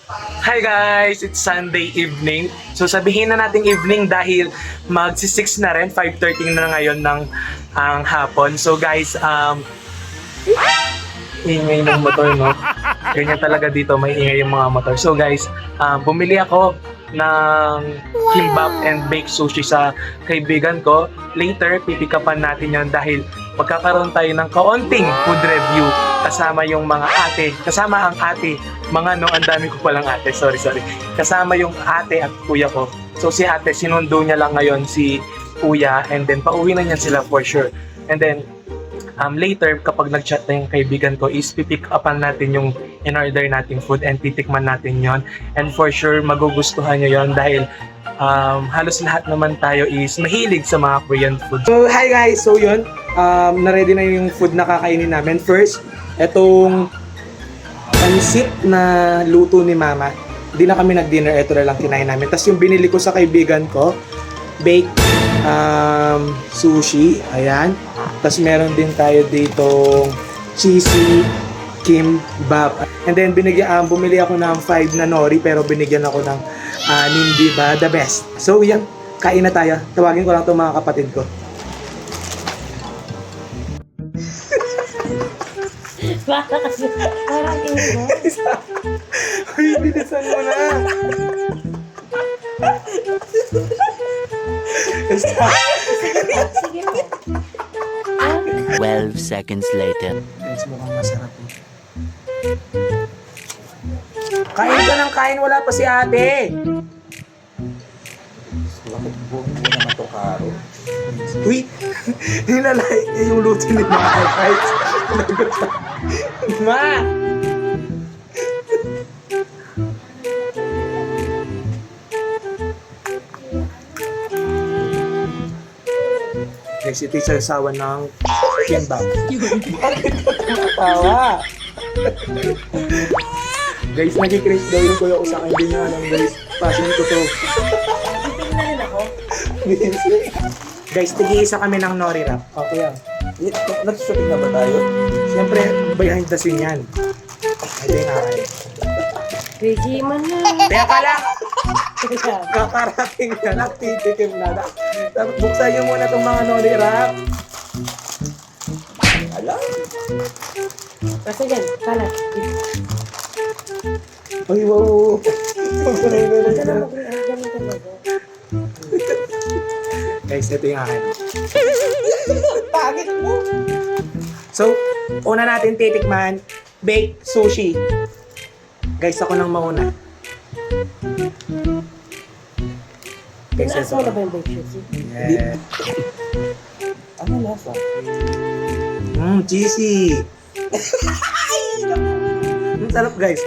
Hi guys! It's Sunday evening. So sabihin na natin evening dahil magsi-6 na rin, 5:30 na ngayon ng ang hapon. So guys, ingay ng motor, no? Ganyan talaga dito, may ingay yung mga motor. So guys, bumili ako ng kimbap and baked sushi sa kaibigan ko. Later, pipikapan natin yon dahil magkakaroon tayo ng kaunting food review kasama yung mga ate, kasama ang ate, mga no, ang dami ko palang ate, sorry. Kasama yung ate at kuya ko. So si ate, sinundo niya lang ngayon si kuya and then pauwi na niya sila for sure. And then, later, kapag nag-chat na yung kaibigan ko, is pipick upan natin yung in-order nating food and titikman natin yon. And for sure, magugustuhan nyo yon dahil halos lahat naman tayo is mahilig sa mga Korean food. So, hi guys! So, yun. Na-ready na yung food na kakainin namin. First, etong pansit na luto ni Mama. Hindi na kami nag-dinner. Ito na lang kinain namin. Tapos yung binili ko sa kaibigan ko, baked sushi. Ayan. Tapos meron din tayo ditong cheesy kimbap. And then bumili ako ng 5 na nori pero binigyan ako ng hindi ba the best. So yan, kain na tayo. Tawagin ko lang itong mga kapatid ko. Parang ino. Uy, bilisan mo na. Sige po. 12 seconds later. Guys, mukhang masarap eh. Kain ka ng kain, wala pa si ate. Bakit buong naman ito karo? Uy, nilalait niya yung luto ni Ma. Guys, Ma! Guys, ito yung sasawa ng kimbap. Bakit ka tumatawa? Guys, nag-craze daw yung kuya ko sa akin. Hindi nyo alam guys. Passion ko to. Tingin na rin ako. Guys, tig-iisa kami ng nori wrap. Okay yan. Nag-shopping na ba tayo? Siyempre, behind the scene yan. Ito yung akin. Reggie man na. Kaya pala, kakarating na lang, titikim na lang. Tapos buksan nyo muna itong mga nori wrap. Alam. Basta dyan, kalat. Ay, wow. Guys, ito yung akin. Pagit mo. So, una natin titikman, baked sushi. Guys, ako nang mauna. Guys, Tinaas mo na ito. ba yung bake shoes? Yeah. Ano lasa? Cheesy. Ang sarap, guys.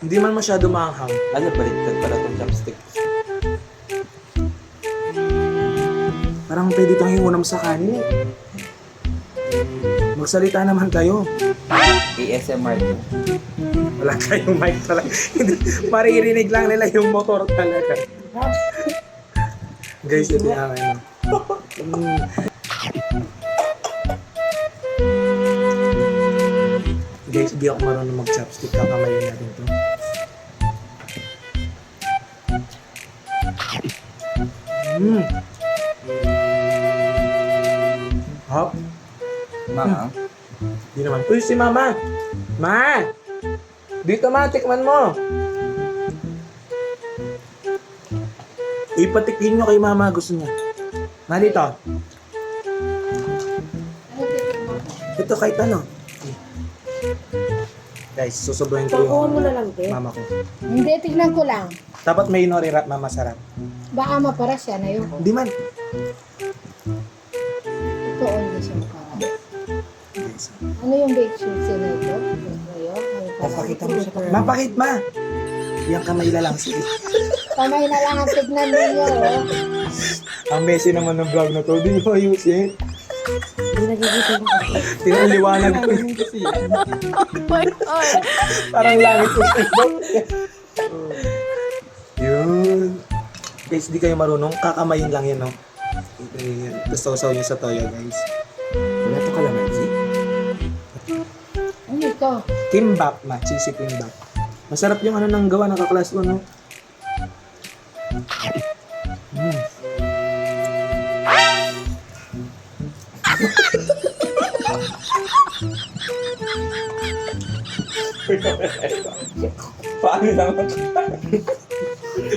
Hindi man masyado maanghang. Ano, baliktad pala itong chopstick. Parang pwede itong iunam sa kanin eh. Magsalita naman kayo. ASMR ko. Wala kayong mic talaga. Maririnig lang nila yung motor talaga. Guys, ito yung akin. Guys, di ako marunong mag-chopstick. Kakamayin natin to. Hop. Mama, Di naman. Uy, si Mama! Ma! Dito ma, tikman mo! Ipatikin nyo kay Mama, gusto niya. Ma, dito. Ito kahit ano. Guys, susubuhin ko Pagkuhan mo yung na lang, te. mama ko. Hindi, tignan ko lang. Dapat may nori wrap, Mama, sarap. Baka maparas siya na yun. Hindi man. Ito, hindi siya maparas. Guys, Ano yung bake sushi na ito? papakita mo siya. Mapakit, Ma! Yung kamay na lang. Sige. Kamay na lang ang tignan ninyo. Oh. Ang messy naman ng vlog na to. Di mo ayusin. Hindi nagigising ako. Tingnan liwanag ko. Parang langit ko sa Yun. Guys, di kayo marunong. Kakamayin lang yun, no? Tapos sausaw nyo sa toyo, guys. wala ito kalamansi. Ano ito? Kimbap, ma. Cheesy kimbap. Masarap yung ano nang gawa ng kaklas ko, no? Paano naman?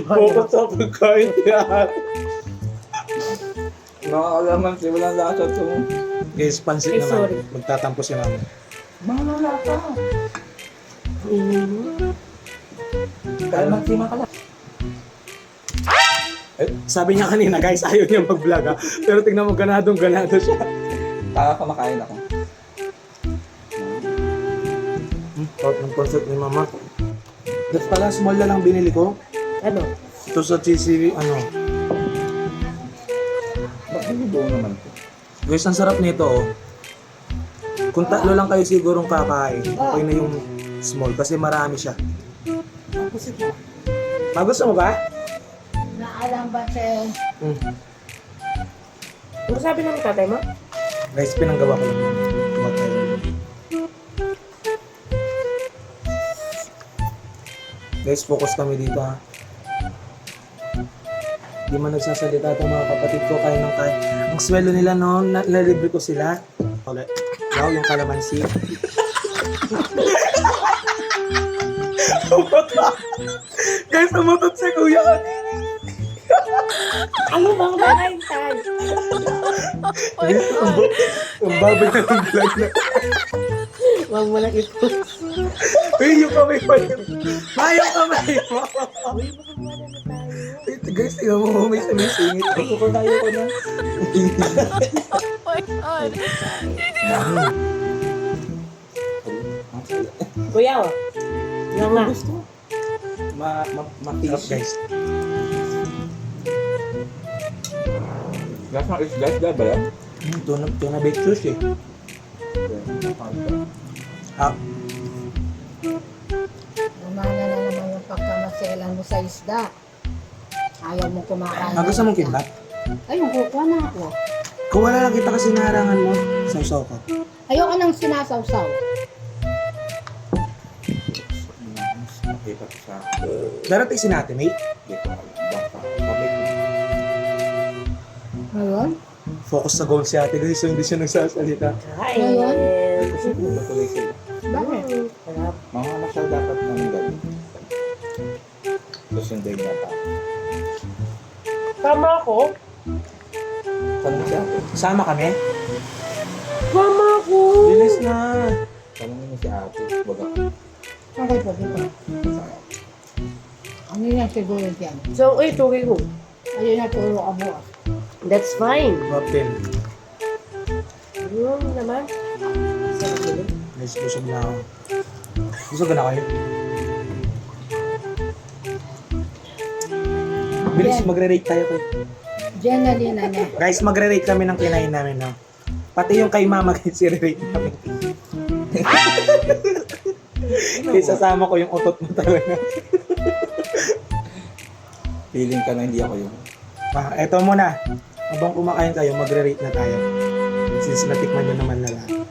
Focus sa pagkain yan. Nakakalaman siya, walang lasa to. Guys, pansit Ay, naman. sorry. Magtatampo si mama. Mga lasa. Kalaman ka lang. Sabi niya kanina, guys, ayaw niya mag-vlog, ha? Pero tingnan mo, ganado siya. Kumakain ako. Out ng pansit ni mama. That's pala, small na lang binili ko. Ano? Ito sa cheesy, ano. Ba't hindi buo naman to? Guys, ang sarap nito, oh. Kung tatlo lang kayo sigurong kakain, okay na yung small kasi marami siya. Magusto mo ba? Naalam ba siya? Ano sabi ng tatay mo? Guys, pinanggawa ko lang yun. Tumatay. Guys, focus kami dito, ha. Di man nagsasalita itong mga kapatid ko, kain ng kain. Ang sweldo nila, no, nalibre ko sila. Ulit. Wow, yung kalamansi. Guys, umutot si kuya kanina. Ano bang makain tayo? Guys, ang baboy na ng vlog na. Huwag mo lang ito. Uy, yung kamay pa yun. Yung kamay mo. Uy, baka wala na tayo. Ito guys, tingnan mo, may sumisingit. Ayoko ko na. Kuya, oh. Yan nga. Matigas guys. Gas ng isda ba yan? Tuna baked sushi. Ah, Umana na naman yung pagkamaselan mo sa isda. Ayaw mo kumakain. gusto mong kimbap? Ayun, kukuha na ako. Kung wala lang kita kasi naharangan mo, sausaw ko. Ayoko nang sinasawsaw. Nakita ko sa Darating si Nate, mate. dito. Baka sabi ko. Ngayon? Focus sa goal si ate guys, so hindi siya nagsasalita. Kain. Ngayon? Kasi matuloy sila. Bakit? Sarap. Mga anak siya dapat ng gabi. Susunday niya pa. Tama ako. Saan mo siya? Sama kami? Tama ako. Bilis na. Tanongin mo si ate. Wag ako. Okay po, dito. Ano yan siguro dyan? So, tuloy mo. Ayun na turo ka bukas. That's fine. Wapin. Naman. Sarap nila. Guys, busog na ako. Busog na kayo? Bilis, Yan. magre-rate tayo kayo. Diyan na din na niya. Guys, magre-rate kami ng kinain namin, no? Pati yung kay mama, guys, i-rate namin. Guys, sasama ko yung utot mo talaga. Feeling ka na hindi ako yun. Eto muna. Habang kumakain kayo, magre-rate na tayo. Since natikman nyo naman na lahat.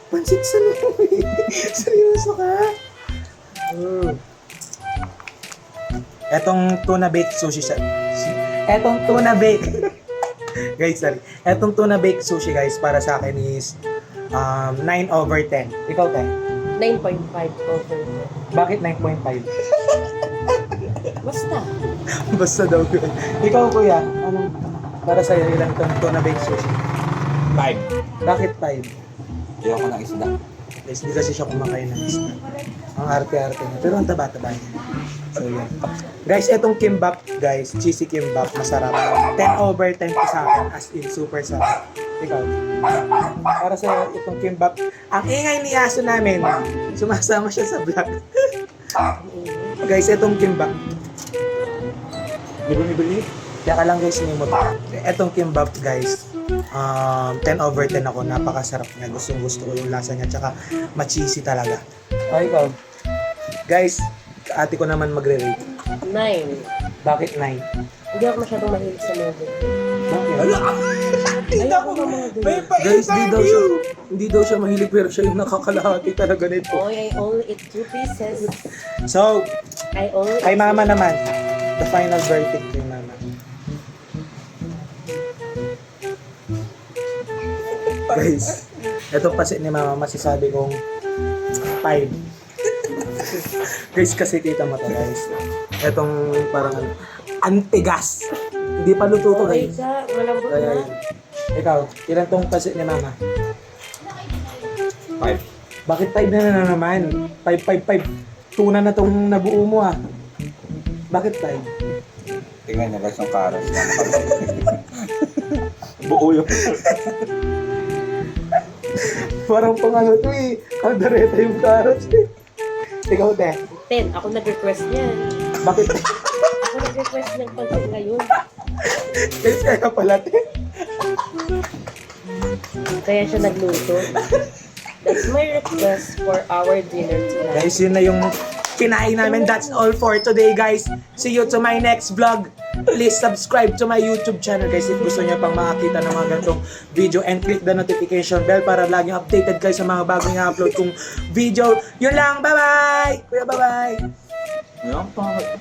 Pansit sa seryoso ka? Etong tuna baked sushi sa... Etong tuna baked... guys, sorry. Etong tuna baked sushi, guys, para sa akin is 9/10. Ikaw, te? 9.5 over. Bakit 9.5? Basta. Basta daw yun. Ikaw, kuya, anong para sa'yo ilang tuna baked sushi? 5. Bakit 5? Ayoko ng isda. Guys, hindi kasi siya kumakain ng isda. Ang arte-arte niya. Pero ang taba-taba niya. So, yan. Guys, etong kimbap, guys, cheesy kimbap, masarap. 10/10 po sa akin. As in, super sarap. Ikaw. Para sa itong kimbap. Ang ingay ni aso namin, sumasama siya sa vlog. Guys, etong kimbap. Bili. Kaya ka lang guys, sinimot. Etong kimbap, guys, 10/10 ako. Napakasarap niya. Gusto ko yung lasa niya. Tsaka, ma-cheesy talaga. O, ikaw. Guys, ate ko naman magre-rate. 9. Bakit 9? Hindi ako masyadong mahilig sa movie. Bakit? Ayoko ng mga May ganyan. Guys, pa-interview! hindi daw siya mahilig pero siya yung nakakalahati talaga nito. Oh, I only eat 2 pieces. So, I only kay mama naman. The final verdict kay mama. Guys, Ito kasi ni mama masasabi kong 5. Guys, kasi kita mo to guys. Etong parang antigas. Hindi pa luto to Okay guys. ka, malambot Kaya na. yun. Ikaw, ilan tong kasi ni mama? 5. Bakit 5 na naman? 5. Tuna na tong nabuo mo ah. Bakit 5? Tingnan niyo guys yung karas. Buo yung... Parang pang ano to eh. Kaldereta yung carrots eh. Ikaw, te. 10. Ako nag-request niyan. Bakit? Ako nag-request niyang pansin ngayon. Guys, kaya pala, te. Kaya siya nagluto. That's my request for our dinner tonight. Guys, yun na yung kinain namin. That's all for today, guys. See you to my next vlog. Please subscribe to my YouTube channel, guys, if gusto niyo pang makakita ng mga ganitong video, and click the notification bell para laging updated kayo sa mga bagong i-upload kong video. Yun lang, bye-bye! Kuya, bye-bye! Yung pangit.